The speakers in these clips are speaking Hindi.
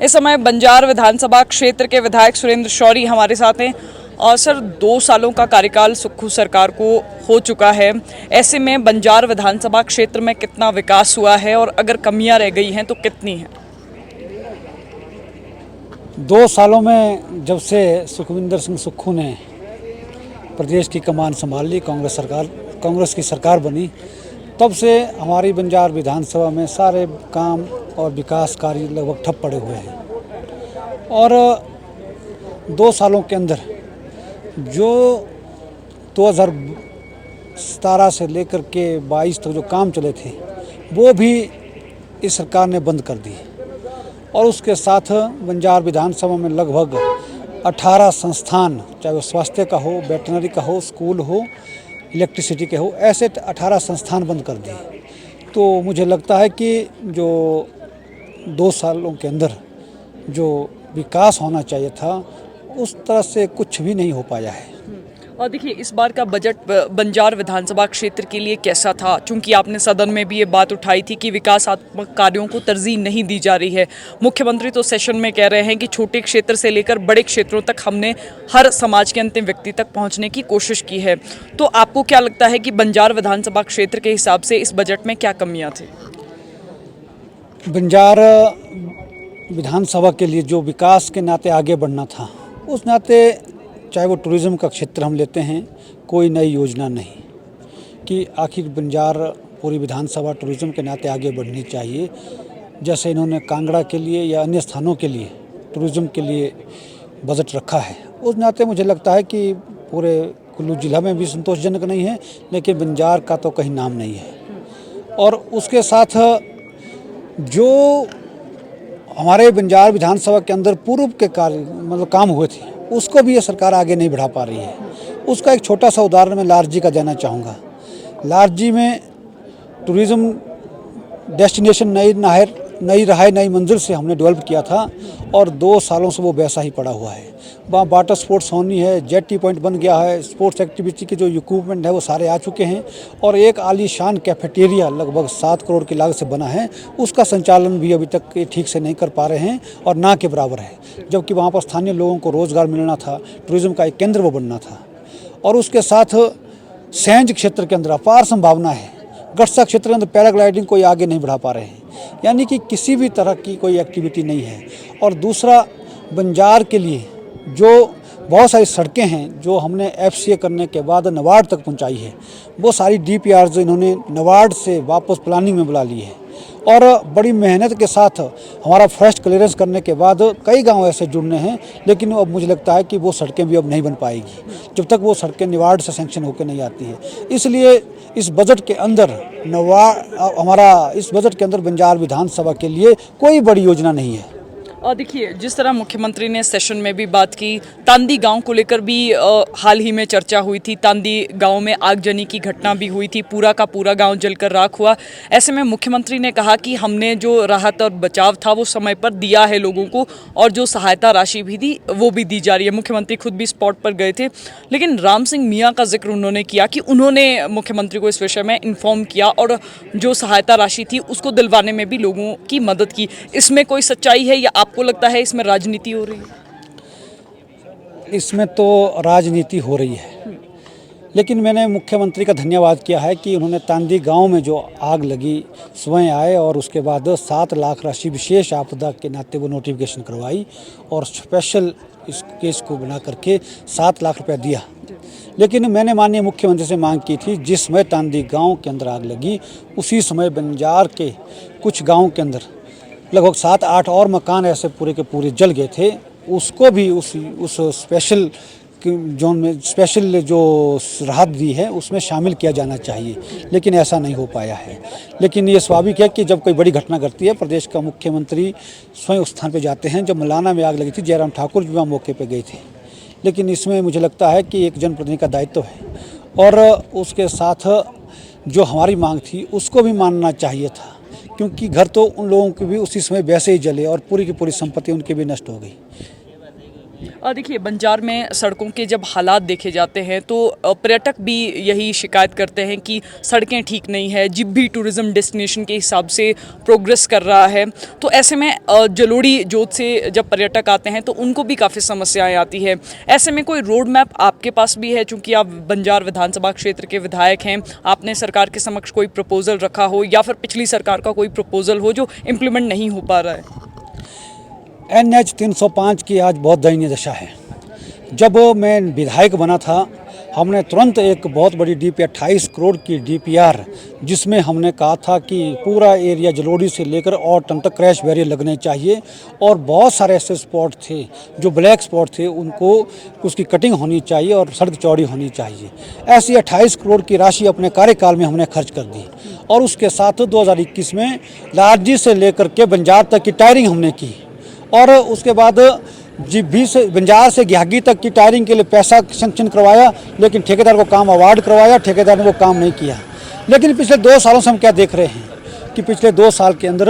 इस समय बंजार विधानसभा क्षेत्र के विधायक सुरेंद्र शौरी हमारे साथ हैं। और सर, 2 सालों का कार्यकाल सुक्खू सरकार को हो चुका है। ऐसे में बंजार विधानसभा क्षेत्र में कितना विकास हुआ है और अगर कमियां रह गई हैं तो कितनी हैं? 2 सालों में जब से सुखविंदर सिंह सुक्खू ने प्रदेश की कमान संभाल ली, कांग्रेस की सरकार बनी, तब से हमारी बंजार विधानसभा में सारे काम और विकास कार्य लगभग ठप पड़े हुए हैं। और 2 सालों के अंदर जो 2017 से लेकर के 22 तक जो काम चले थे वो भी इस सरकार ने बंद कर दिए। और उसके साथ बंजार विधानसभा में लगभग 18 संस्थान, चाहे वो स्वास्थ्य का हो, वेटनरी का हो, स्कूल हो, इलेक्ट्रिसिटी के हो, ऐसे 18 संस्थान बंद कर दिए। तो मुझे लगता है कि जो 2 सालों के अंदर जो विकास होना चाहिए था उस तरह से कुछ भी नहीं हो पाया है। और देखिए, इस बार का बजट बंजार विधानसभा क्षेत्र के लिए कैसा था? चूंकि आपने सदन में भी ये बात उठाई थी कि विकासात्मक कार्यों को तरजीह नहीं दी जा रही है। मुख्यमंत्री तो सेशन में कह रहे हैं कि छोटे क्षेत्र से लेकर बड़े क्षेत्रों तक हमने हर समाज के अंतिम व्यक्ति तक पहुंचने की कोशिश की है। तो आपको क्या लगता है कि बंजार विधानसभा क्षेत्र के हिसाब से इस बजट में क्या कमियाँ थी? बंजार विधानसभा के लिए जो विकास के नाते आगे बढ़ना था, उस नाते चाहे वो टूरिज़्म का क्षेत्र हम लेते हैं, कोई नई योजना नहीं कि आखिर बंजार पूरी विधानसभा टूरिज़्म के नाते आगे बढ़नी चाहिए। जैसे इन्होंने कांगड़ा के लिए या अन्य स्थानों के लिए टूरिज़्म के लिए बजट रखा है, उस नाते मुझे लगता है कि पूरे कुल्लू जिला में भी संतोषजनक नहीं है, लेकिन बंजार का तो कहीं नाम नहीं है। और उसके साथ जो हमारे बंजार विधानसभा के अंदर पूर्व के कार्य मतलब काम हुए थे, उसको भी ये सरकार आगे नहीं बढ़ा पा रही है। उसका एक छोटा सा उदाहरण मैं लारजी का देना चाहूँगा। लारजी में टूरिज़्म डेस्टिनेशन नई राह नई मंजिल से हमने डेवलप किया था और 2 सालों से वो वैसा ही पड़ा हुआ है। वहाँ वाटर स्पोर्ट्स होनी है, जेटी पॉइंट बन गया है, स्पोर्ट्स एक्टिविटी के जो इक्विपमेंट है वो सारे आ चुके हैं और एक आलीशान कैफेटेरिया लगभग 7 करोड़ की लागत से बना है, उसका संचालन भी अभी तक ठीक से नहीं कर पा रहे हैं और ना के बराबर है। जबकि वहाँ पर स्थानीय लोगों को रोज़गार मिलना था, टूरिज़्म का एक केंद्र वो बनना था। और उसके साथ सैंज क्षेत्र के अंदर अपार संभावना है, गढ़सा क्षेत्र के अंदर पैराग्लाइडिंग कोई आगे नहीं बढ़ा पा रहे हैं, यानी कि किसी भी तरह की कोई एक्टिविटी नहीं है। और दूसरा, बंजार के लिए जो बहुत सारी सड़कें हैं जो हमने एफसीए करने के बाद नवार्ड तक पहुंचाई है, वो सारी डीपीआर जो इन्होंने नवार्ड से वापस प्लानिंग में बुला ली है। और बड़ी मेहनत के साथ हमारा फर्स्ट क्लियरेंस करने के बाद कई गांव ऐसे जुड़ने हैं, लेकिन अब मुझे लगता है कि वो सड़कें भी अब नहीं बन पाएगी जब तक वो सड़कें नवार्ड से सैंक्शन होकर नहीं आती है। इसलिए इस बजट के अंदर इस बजट के अंदर बंजार विधानसभा के लिए कोई बड़ी योजना नहीं है। और देखिए, जिस तरह मुख्यमंत्री ने सेशन में भी बात की, तांदी गांव को लेकर भी हाल ही में चर्चा हुई थी। तांदी गांव में आगजनी की घटना भी हुई थी, पूरा का पूरा गांव जलकर राख हुआ। ऐसे में मुख्यमंत्री ने कहा कि हमने जो राहत और बचाव था वो समय पर दिया है लोगों को और जो सहायता राशि भी दी वो भी दी जा रही है। मुख्यमंत्री खुद भी स्पॉट पर गए थे, लेकिन राम सिंह मियाँ का जिक्र उन्होंने किया कि उन्होंने मुख्यमंत्री को इस विषय में इन्फॉर्म किया और जो सहायता राशि थी उसको दिलवाने में भी लोगों की मदद की। इसमें कोई सच्चाई है या आपको लगता है इसमें राजनीति हो रही है? इसमें तो राजनीति हो रही है, लेकिन मैंने मुख्यमंत्री का धन्यवाद किया है कि उन्होंने तांदी गांव में जो आग लगी स्वयं आए और उसके बाद 7 लाख राशि विशेष आपदा के नाते वो नोटिफिकेशन करवाई और स्पेशल इस केस को बना करके 7 लाख रुपया दिया। लेकिन मैंने माननीय मुख्यमंत्री से मांग की थी, जिस समय तांदी गांव के अंदर आग लगी उसी समय बंजार के कुछ गाँव के अंदर लगभग 7-8 और मकान ऐसे पूरे के पूरे जल गए थे, उसको भी उस स्पेशल जोन में स्पेशल जो राहत दी है उसमें शामिल किया जाना चाहिए, लेकिन ऐसा नहीं हो पाया है। लेकिन ये स्वाभाविक है कि जब कोई बड़ी घटना घटती है प्रदेश का मुख्यमंत्री स्वयं उस स्थान पर जाते हैं। जब मलाना में आग लगी थी, जयराम ठाकुर भी वहाँ मौके पर गए थे, लेकिन इसमें मुझे लगता है कि एक जनप्रतिनिधि का दायित्व है और उसके साथ जो हमारी मांग थी उसको भी मानना चाहिए था, क्योंकि घर तो उन लोगों के भी उसी समय वैसे ही जले और पूरी की पूरी संपत्ति उनकी भी नष्ट हो गई। देखिए, बंजार में सड़कों के जब हालात देखे जाते हैं तो पर्यटक भी यही शिकायत करते हैं कि सड़कें ठीक नहीं है। जिब भी टूरिज्म डेस्टिनेशन के हिसाब से प्रोग्रेस कर रहा है, तो ऐसे में जलोड़ी जोत से जब पर्यटक आते हैं तो उनको भी काफ़ी समस्याएं आती है। ऐसे में कोई रोड मैप आपके पास भी है, चूँकि आप बंजार विधानसभा क्षेत्र के विधायक हैं, आपने सरकार के समक्ष कोई प्रपोजल रखा हो या फिर पिछली सरकार का कोई प्रपोजल हो जो इम्प्लीमेंट नहीं हो पा रहा है? NH 305 की आज बहुत दयनीय दशा है। जब मैं विधायक बना था, हमने तुरंत एक बहुत बड़ी DPR 28 करोड़ की DPR, जिसमें हमने कहा था कि पूरा एरिया जलोड़ी से लेकर और टन तक क्रैश बैरियर लगने चाहिए, और बहुत सारे ऐसे स्पॉट थे जो ब्लैक स्पॉट थे, उनको उसकी कटिंग होनी चाहिए और सड़क चौड़ी होनी चाहिए। ऐसी 28 करोड़ की राशि अपने कार्यकाल में हमने खर्च कर दी, और उसके साथ 2021 में लारजी से लेकर के बंजार तक की टायरिंग हमने की, और उसके बाद जिब्भी से बंजार से घियागी तक की टायरिंग के लिए पैसा सैंक्शन करवाया, लेकिन ठेकेदार को काम अवार्ड करवाया, ठेकेदार ने वो काम नहीं किया। लेकिन पिछले 2 सालों से हम क्या देख रहे हैं कि पिछले 2 साल के अंदर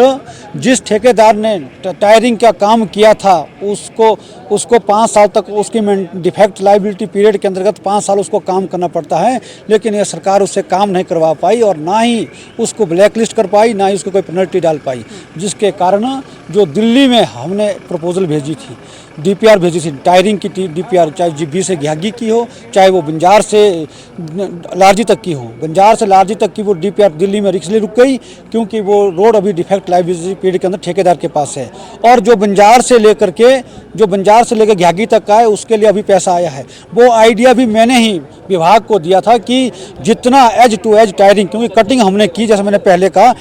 जिस ठेकेदार ने टायरिंग का काम किया था, उसको 5 साल तक उसकी डिफेक्ट लाइबिलिटी पीरियड के अंतर्गत 5 साल उसको काम करना पड़ता है, लेकिन यह सरकार उससे काम नहीं करवा पाई और ना ही उसको ब्लैक लिस्ट कर पाई, ना ही उसको कोई पेनल्टी डाल पाई, जिसके कारण जो दिल्ली में हमने प्रपोजल भेजी थी, DPR भेजी थी, टायरिंग की DPR, चाहे जिब्भी से घियागी की हो, चाहे वो बंजार से लारजी तक की हो। बंजार से लारजी तक की वो DPR दिल्ली में इसलिए रुक गई क्योंकि वो रोड अभी डिफेक्ट लाइबिलिटी पीरियड के अंदर ठेकेदार के पास है, और जो बंजार से लेकर घियागी तक का है, उसके लिए अभी पैसा आया है। वो आइडिया भी मैंने ही विभाग को दिया था कि जितना एज टू एज टायरिंग, क्योंकि कटिंग हमने की, जैसे मैंने पहले कहा,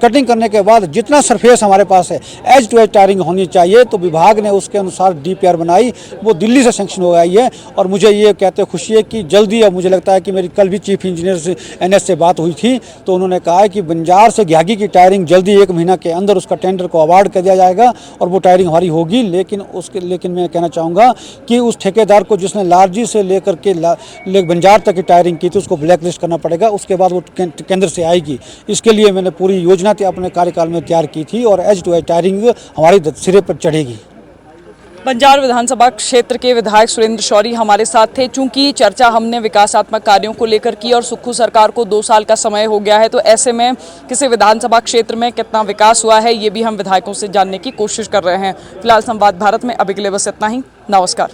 कटिंग करने के बाद जितना सरफेस हमारे पास है एज टू एज टायरिंग होनी चाहिए, तो विभाग ने उसके अनुसार DPR बनाई, वो दिल्ली से सैंक्शन हो गई है। और मुझे ये कहते खुशी है कि जल्दी, अब मुझे लगता है कि मेरी कल भी चीफ इंजीनियर से NS से बात हुई थी, तो उन्होंने कहा है कि बंजार से घियागी की टायरिंग जल्दी 1 महीना के अंदर उसका टेंडर को अवार्ड कर दिया जाएगा और वो टायरिंग हमारी होगी। लेकिन मैं कहना चाहूँगा कि उस ठेकेदार को जिसने लारजी से लेकर के बंजार तक की टायरिंग की थी, उसको ब्लैक लिस्ट करना पड़ेगा, उसके बाद वो केंद्र से आएगी। इसके लिए मैंने पूरी योजना अपने कार्यकाल में तैयार की थी, और एज टू एज टायरिंग हमारी सिरे पर चढ़ेगी। बंजार विधानसभा क्षेत्र के विधायक सुरेंद्र शौरी हमारे साथ थे। चूंकि चर्चा हमने विकासात्मक कार्यों को लेकर की और सुक्खू सरकार को 2 साल का समय हो गया है, तो ऐसे में किसी विधानसभा क्षेत्र में कितना विकास हुआ है, ये भी हम विधायकों से जानने की कोशिश कर रहे हैं। फिलहाल संवाद भारत में अभी के लिए बस इतना ही। नमस्कार।